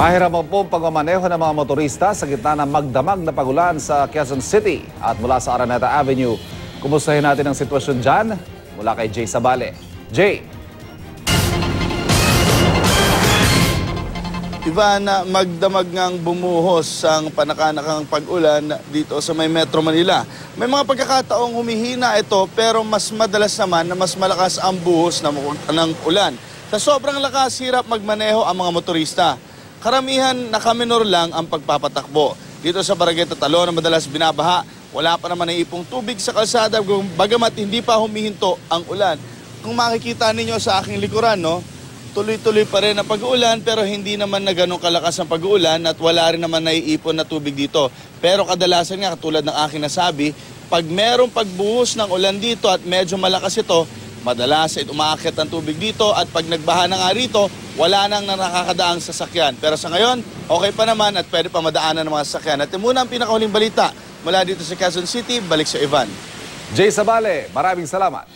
Mahirap po ang pagmamaneho ng mga motorista sa gitna ng magdamag na pagulan sa Quezon City at mula sa Araneta Avenue. Kumustahin natin ang sitwasyon dyan mula kay Jay Sabale. Jay! Ivan, magdamag ngang bumuhos ang panakanakang pag-ulan dito sa may Metro Manila. May mga pagkakataong humihina ito pero mas madalas naman na mas malakas ang buhos ng ulan. Sa sobrang lakas, hirap magmaneho ang mga motorista. Karamihan nakaminor lang ang pagpapatakbo. Dito sa Barangay Tatalo na madalas binabaha, wala pa naman naiipong tubig sa kalsada bagamat hindi pa humihinto ang ulan. Kung makikita ninyo sa aking likuran, no? Tuloy-tuloy pa rin ang pag-uulan pero hindi naman na ganun kalakas ang pag-uulan at wala rin naman naiipon na tubig dito. Pero kadalasan nga, katulad ng aking nasabi, pag merong pagbuhos ng ulan dito at medyo malakas ito, madalas ay umaakyat ang tubig dito at pag nagbaha na nga rito, wala nang nakakadaang sasakyan. Pero sa ngayon, okay pa naman at pwede pa madaanan ng mga sasakyan. At muna ang pinakahuling balita mula dito sa Quezon City, balik sa Ivan. Jay Sabale, maraming salamat.